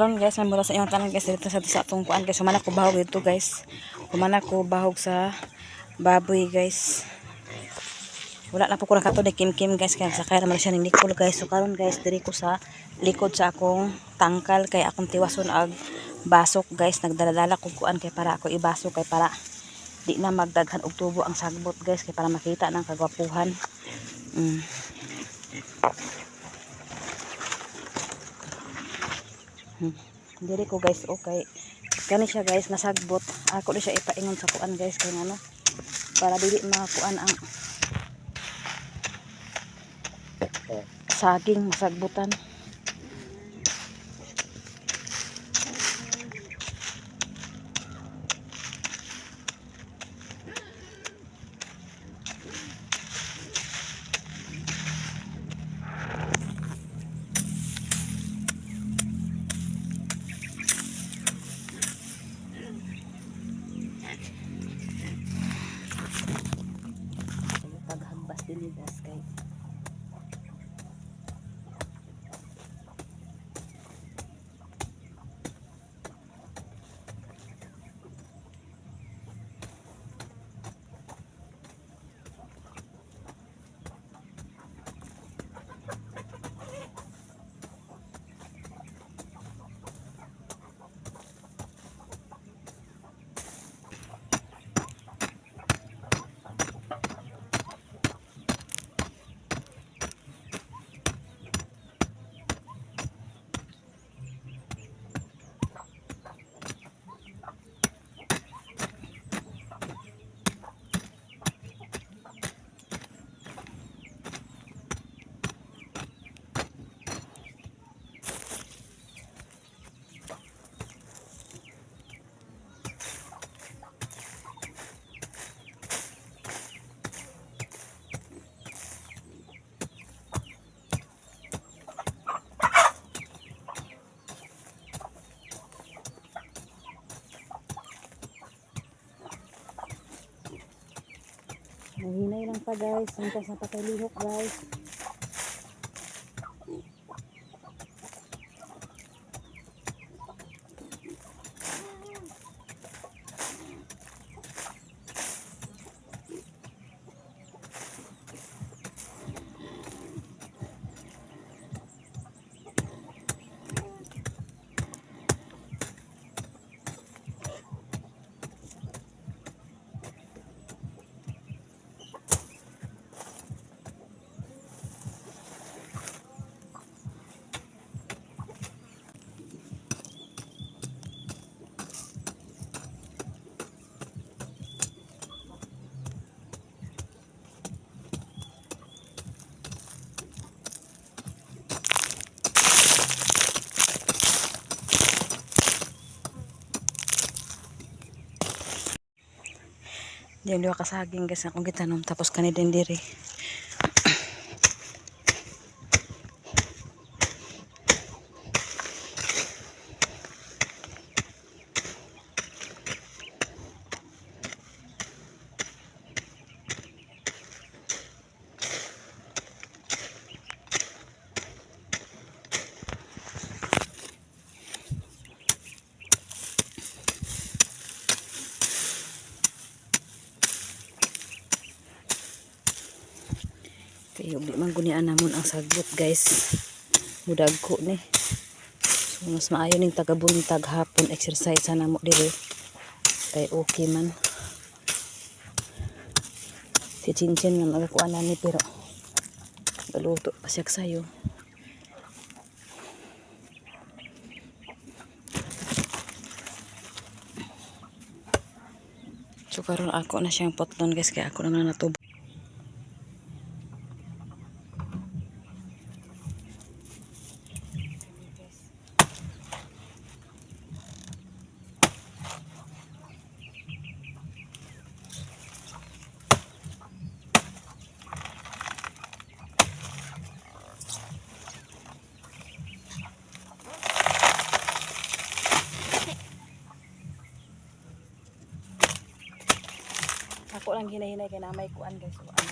karon guys, may mula sa inyong tanan guys dito sa atong kuan guys. Humana ko bahog dito guys. Humana ko bahog sa baboy guys. Wala na po ko nakato ni Kim guys, kaya sakay naman siya ni Nicole guys. So karon guys, diri ko sa likod sa akong tangkal kay akong tiwason ag basok guys. Nagdaladala ko kuan kay para ako ibasok kay para di na magdaghan og tubo ang sagbot guys, kay para makita ng kagwapuhan. Diri ko guys, okay. Kani siya guys, nasagbot. Ako na siya ipaingon sa kuan guys kay ano, para dili makuan ang saging masagbutan. Paghagbas din das kay hinay lang pa guys, hanggang sa patay lihok guys. Diyan liwa kasaging guys akong gitanom, tapos kani din diri. Kaya di man gunian namon ang sagbot guys, mudagko ni. So mas maayo ning tagabuntag hapon exercise na mo diri kay okay man. Si Chinchin nga magakuan na ni pero galuto pa siya sayo. So karon ako na siyang potlon guys, kaya ako naman natubo. Ako lang hinahinay kay namay kuan guys. So, ano.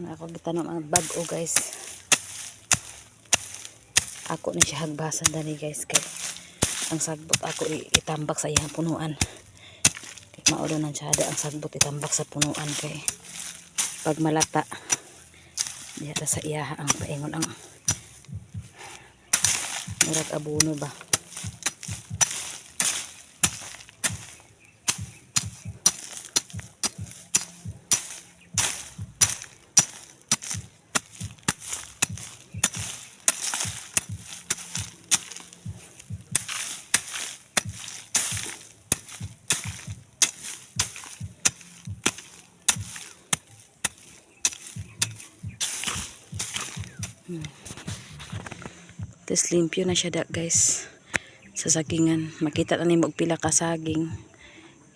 Ako gitanom ang bag-o guys. Ako ni siya hagbasan dani guys kay ang sagbot ako itambak sa iyang punuan. Kay maulo nang tsada ang sagbot itambak sa punuan kay pag malata diya sa iya ang paingon ang murag abono ba. Tapos limpyo na siya guys sa sagingan. Makita na nimo og pila ka saging.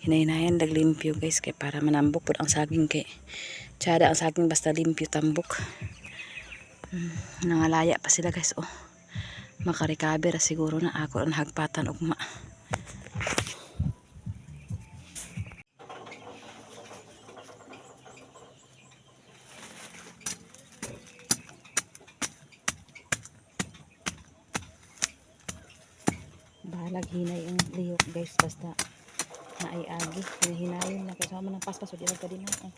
Hinay-hinayan dag limpyo guys kay para manambok pud ang saging kay tsada ang saging basta limpyo tambok. Nangalaya pa sila guys oh. Makarecover siguro na ako ang hagpatan ugma. Bahalag hinay ang lihok guys basta naay-agi hinayin na kasama ng paspas o di ka din oh.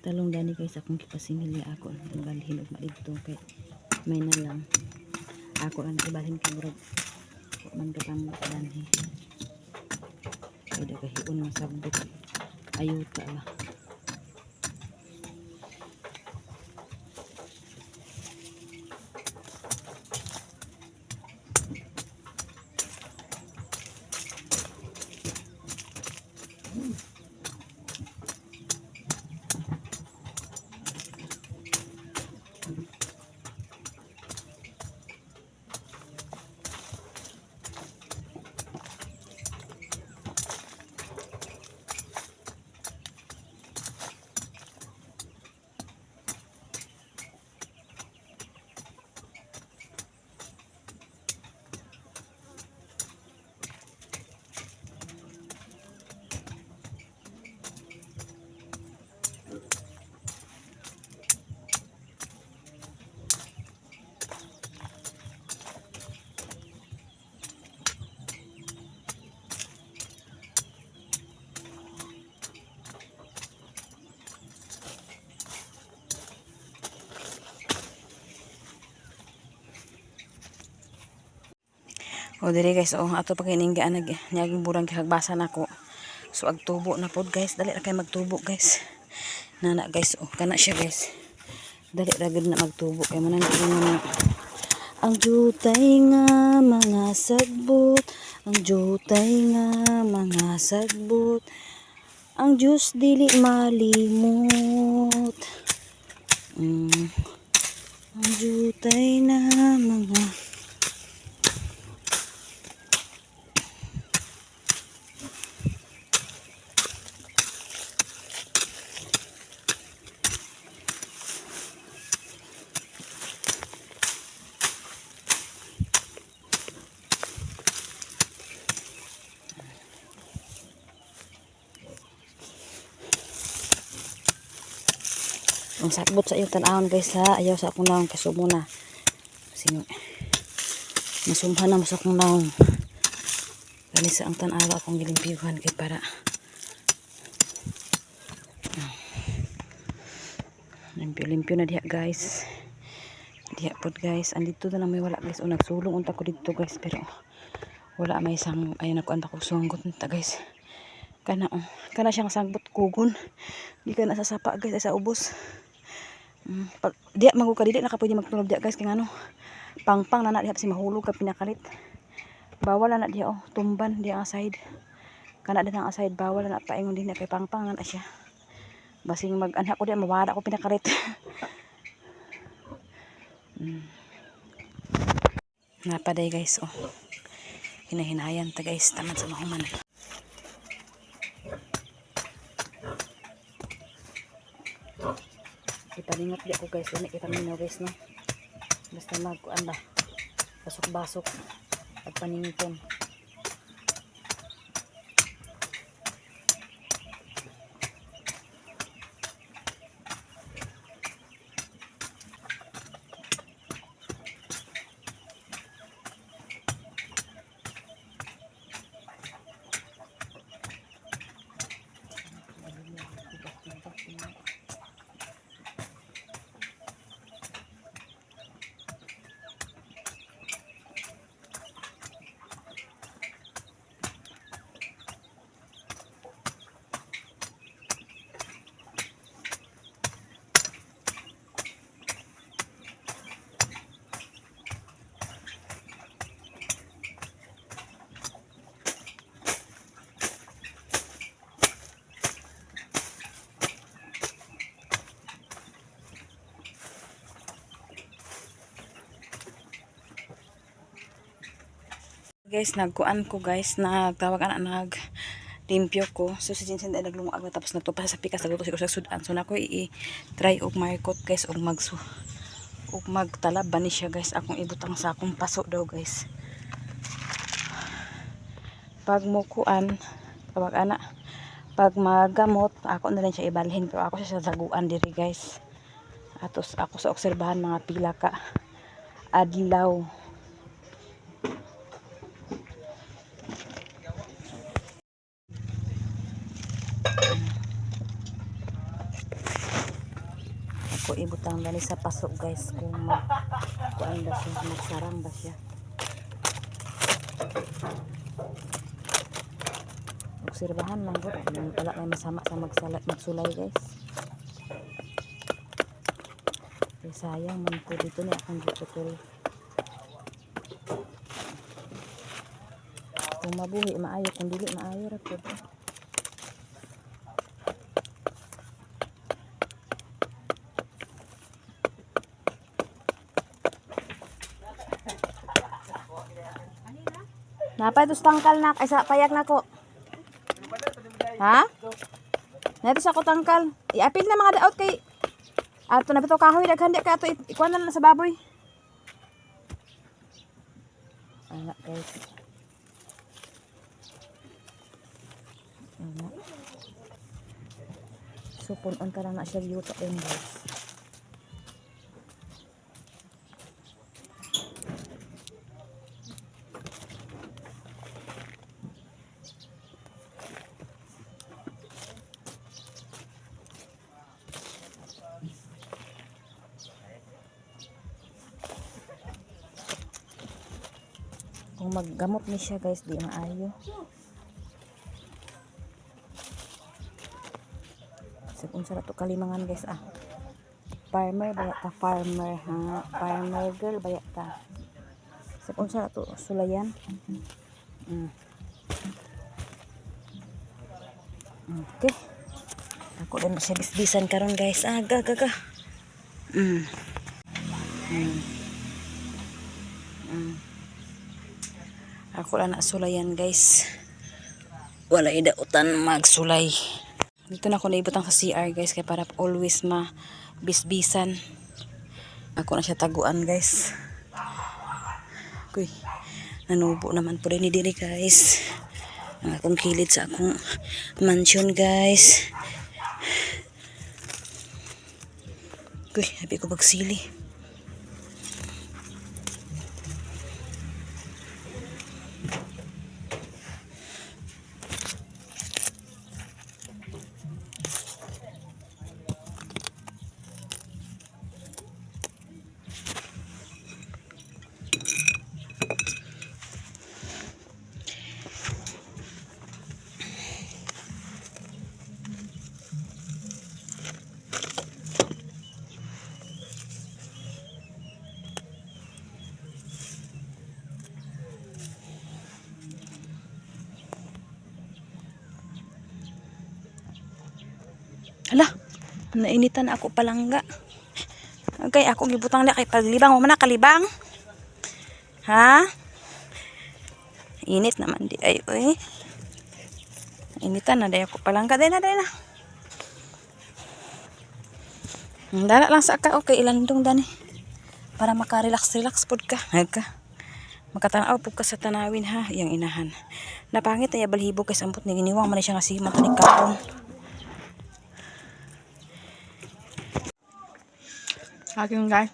Talong dani guys akong kipasingili ako ang balhin og dito kay may na lang ako ang ibalhin kay murag man katambak dani kay dagahion nga sagbot ayuta ba. O diri guys, ato pa kay ningga nyaging burang kihagbasan ako. So agtubo na pod guys, dali ra kay magtubo guys. Nana guys, kana siya guys. Dali ra gid na magtubo kay manang na ang jutay nga mga sagbot, ang jutay nga mga sagbot. Ang Diyos dili malimot. Ang jutay na mga ang sakbot sa iyong tanahon guys ha. Ayaw sa akong naong kasumo na. Kasi masumhan na mo sa akong naong. Kani sa ang tanawa akong gilimpiyuhan kay para limpyo na diha guys. Diha pod guys. Andito na lang may wala guys. O nagsulong unta ko dito guys. Pero wala may isang ayun ako anta ko sunggot nita guys. Kana siyang sagbot kugon. Di ka na sasapa guys ay sa ubos. Pag diya magukadili na ka pwede magtulob diya guys kay ngano pangpang na diha si mahulog ka pinakalit. Bawal na diha oh, tumban diha ang side. Kana din ang side bawal na paingon din kay pangpang na siya. Basing mag-anha ko diha mawala ko pinakalit. Napaday guys oh. Hinahinayan ta guys tamad sa mahuman. Ipaningot di ako guys, unik ipaminaw guys no. Basta magkuan ba, basok-basok at panington. Guys, nagkuan ko guys, nagtawag anak limpyo ko. So si Jinsen ay naglungag na tapos nagtupa sa pikas nagluto siguro sa sudan. So nako i-try og markot guys og magtalab ba ni siya guys. Akong ibutang sa akong paso daw guys. Pag mo kuan, tawag ana, pag magamot, ako na rin siya ibalhin pero ako siya sa daguan diri guys. Atos ako sa obserbahan mga pila ka adlaw. Ako ibutang dali sa pasok guys kung kuan ba siya, magsarang ba siya. Obserbahan lang ko, wala may masama sa magsulay guys. Kaya sayang man po dito ni akong giputol. Kung mabuhi maayo, kung dili maayo ra pud. Napay tos tangkal nak ay sa payag nako. Ha? Nato sa ko tangkal. Iapil na mga daot kay ato na bitaw kahoy daghan di ka ato ikuan na sa baboy. Ana guys. Ana. Supon on ka na siya yuto din guys. Kung maggamot ni siya guys, di maayo. Sa kung sarap to kalimangan guys ah. Farmer bayat ta, farmer ha. Farmer girl bayat ta. Sa kung sarap to sulayan. Okay. Ako din siya bisbisan karon guys. Aga. Ako lang na sulayan guys. Wala idautan magsulay. Dito na ako naibutang sa CR guys. Kaya para always bisbisan. Ako na siya taguan guys. Kuy. Nanubo naman po rin ni diri guys. Ang akong kilid sa akong mansion guys. Kuy. Habi ko bagsili. Nainitan ako palangga. Okay, ako gibutang na kay paglibang mo man na kalibang. Ha? Init naman di ay oy. Initan na day ako palangga day na. Dala lang sa ka okay ilandong dani. Para maka-relax pod ka. Makatanaw po ka sa tanawin ha, yang inahan. Napangit na balhibo kay sampot ni giniwang man siya nga siman ni kaon. Sa akin guys,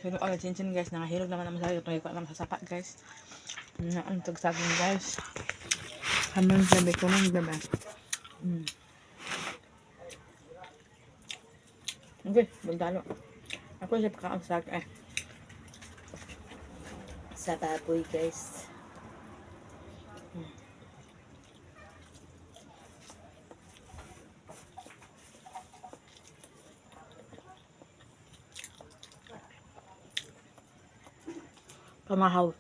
pero chinchin guys, nakahilog naman naman sa ito, ko naman sa sapat guys. Naantog sa akin guys. Hamon gabi ko nung gabi. Okay, bundalo. Ako siya pakaamsak sa baboy guys. Pamahaw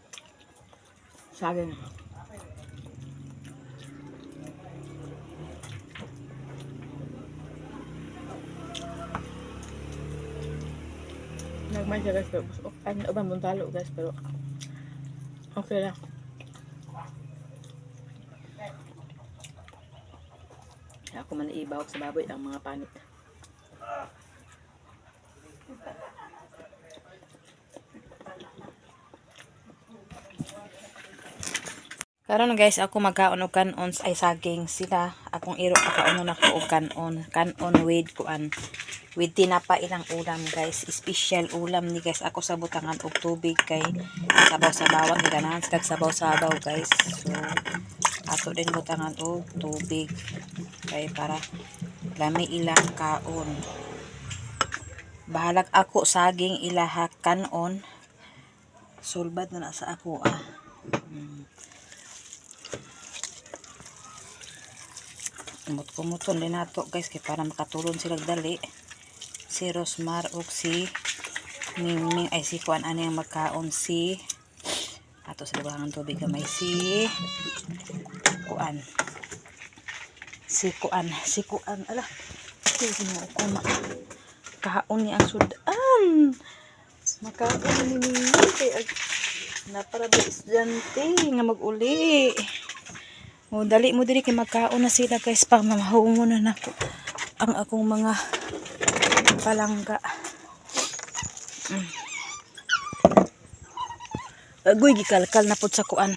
sa akin. Nagmay siya guys, pero ay ubang buntalo guys, pero okay lang. Ako man ibawag sa baboy ang mga panit. Karon guys, ako magkaon og kanon ay saging sila. Akong iro pakaunon ako og kanon with tinapa ilang ulam guys. Special ulam ni guys. Ako sa butangan og tubig kay sabaw sa bawang ganahan kag sabaw guys. So ato din butangan og tubig kay para lami ilang kaon. Bahalag ako saging ilaha kanon. Sulbad na sa ako Kumut-kumuton din nato guys kay para makatulon sila dali. Si Rosmar ug si Mingming ay si kuan ani ang magkaon si ato sa libangan tubig gamay si kuan ala kaon ni ang sudan makaon ni Mingming kay naparabay estudyante nga mag-uli. O, dali mo diri kay magkaon na sila guys pang mamahungo na nako ang akong mga palangga. Agoy gikalkal na pod sa kuan.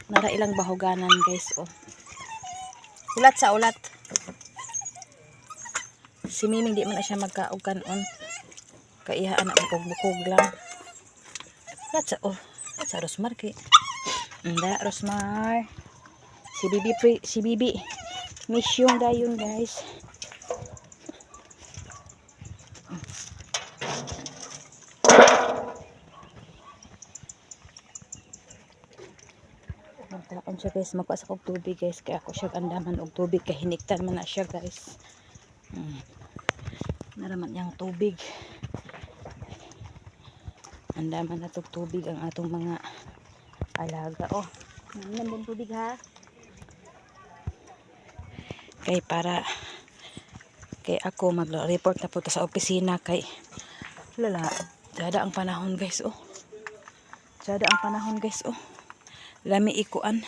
Nara ilang bahuganan guys Ulat sa ulat. Si Miming di man na siya magkaog kanon. Kaihaan na bukog lang. Ulat sa Rosmar kay. Anda Rosmar. Si Bibi. Mission dayon guys. Magtaon siya guys, magkuha sa kog tubig guys, kaya ako siya andaman og tubig kay hiniktan man na siya guys. Naraman yang tubig. Andaman na tubig ang atong mga alaga. Nandun tubig ha. Kay ako mag-report na po sa opisina kay jada ang panahon guys lami ikuan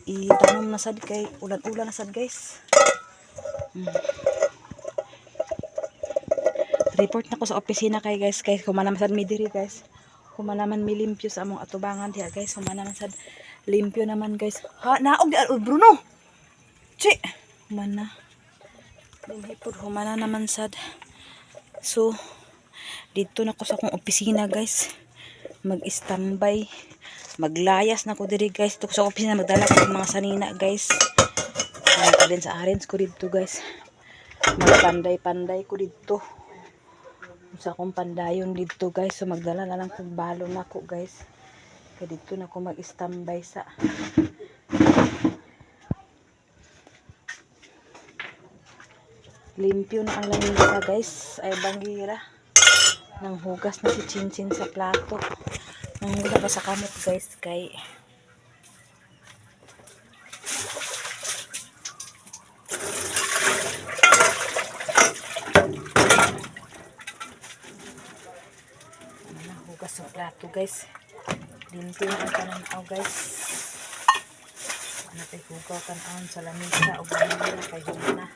itanom na sad kay ulan-ulan na sad guys. Report na ko sa opisina kay guys kumanaman sad mi diri guys, kumanaman mi limpyo sa among atubangan diha guys, kumanaman sad limpyo naman guys. Ha naog Bruno chi mana dinhipod humana naman sad. So dito na ko sa akong opisina guys, mag-standby, maglayas na ko diri guys. Dito ko sa opisina magdala ko mga sanina guys. Ano din sa arrange ko dito guys, magpanday-panday ko dito sa akong pandayon dito guys. So magdala na lang kong balon na ko guys, kaya dito na ko mag-standby sa limpyo na ang lamisa guys. Ay bangira nang hugas na si Chinchin sa plato, nang hugas pa sa kamot guys kay dito guys. Limpyo ang tanaw guys. Ano tayo hugaw tanawon sa lamisa o ganyan kay na.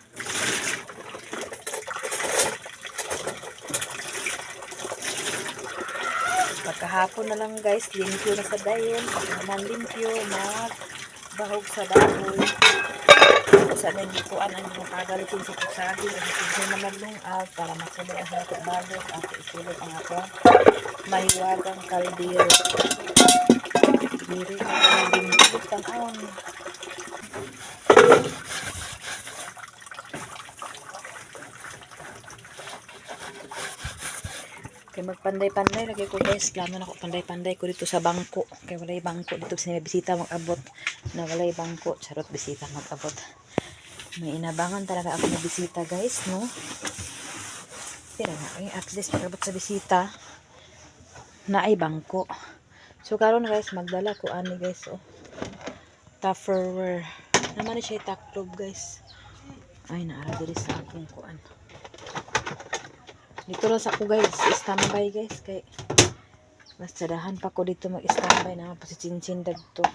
Pagkahapon na lang guys, limpyo na sa dayon. Pag naman limpyo, magbahog sa baboy. Sa nandikuan ang makagalitin sa kusagin. Ang isin na maglungaw para masulog ang hato balot. At isulog ang ako mahiwagang kaldero. Diri na ang limpyo tanawon. Kaya magpanday-panday lagi ko guys. Plano na ako panday-panday ko dito sa bangko. Kaya walay bangko dito sa bisita mag-abot. Na walay bangko. Charot bisita mag-abot. May inabangan talaga ako na bisita guys, no? Pero na, at least mag-abot sa bisita na ay bangko. So karon guys, magdala ko ani guys, oh. Tupperware. Naman siya taklob guys. Ay, naara diri sa akong kuan. Dito lang sa ako guys, standby guys kay mas sadahan pa ko dito mag-standby na pa si Chinchin dagto.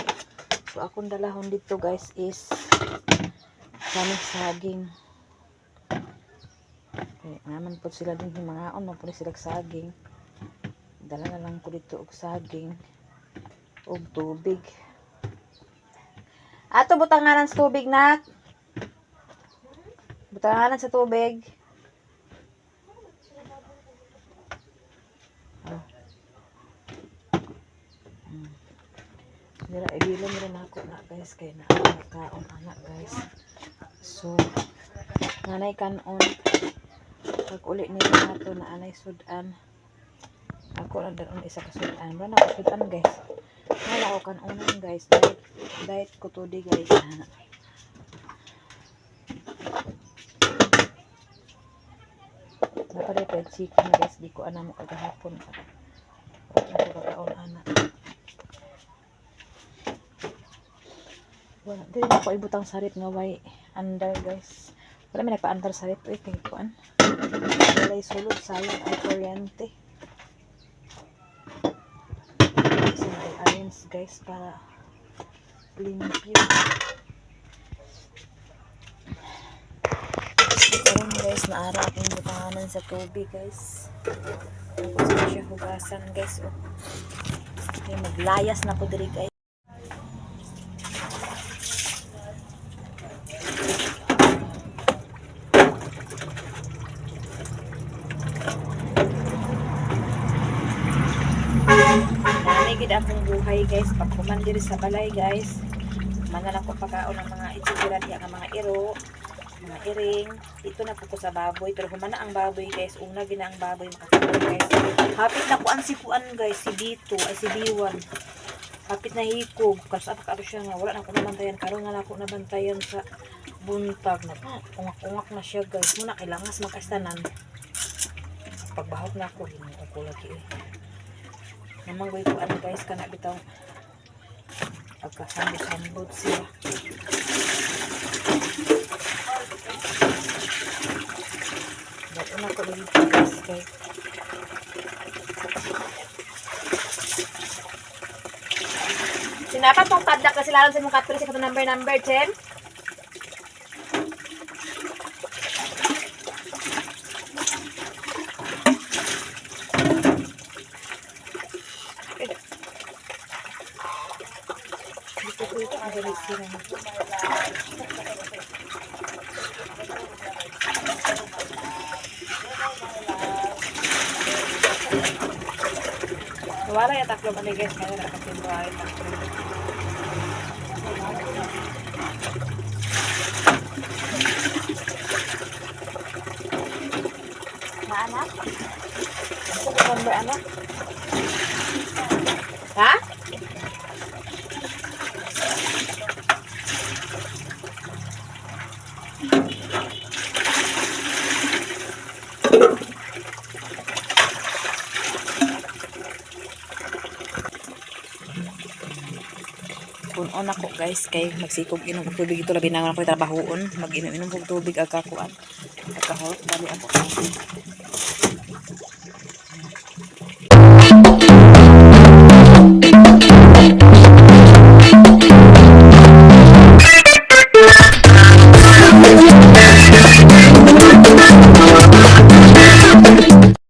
So akong dalahon dito guys is kami saging. Okay, naman po sila din yung mga on, po sila saging. Dala na lang ko dito og saging og tubig. Ato butanganan sa tubig nak. Butanganan sa tubig. Dira ibilo mi rin ako na guys kay na kaon anak guys. So nanay kanon pag uli nila nato na anay sudan. Ako lang daron isa ka sudan. Wala na ko sudan guys. Wala ko kanonan guys. Diet ko to di guys. Napalay pa chicken guys. Di ko anam mo kagahapon. Ako kakaon anak. Wala, dili na ko ibutang sarit nga way under guys. Wala may nagpa-under sarit kay kuan. Walay sulod sayang ay kuryente. So i-arrange guys para limpyo. Ayan guys, naara akong butanganan sa tubig guys. Tapos na siya hugasan guys. Oh. Okay, maglayas na ko diri guys. Nanigid akong buhay guys pag kumandiri sa balay guys, manala ko pagkaon ng mga itsura niya ng mga iro, mga iring. Dito na po ko sa baboy, pero humana ang baboy guys, una gina ang baboy makakaroon guys. Hapit na kuan si kuan guys, si B2 ay si B1, hapit na hikog kasi apakaro siya nga, wala na ko nabantayan karon nga ako nabantayan sa buntag na ungak-ungak na siya guys. Muna kailangas magkastanan pagbahok na ako hinuo ko lagi namang gawin ko ano guys, kana bitaw pagkasambot-sambot siya. Bato na ko dito guys guys. Sinapat tong kadlak kasi lalong sa mong katpili sa kato number Chen. Wala ya taklo man guys, kaya nakatimbo ay taklo. Na anak? Ano ba anak? Ha? Punon ako guys kay magsikog inom og tubig ito labi na ako trabahoon mag-inom og tubig agkakuan agkahot dali ako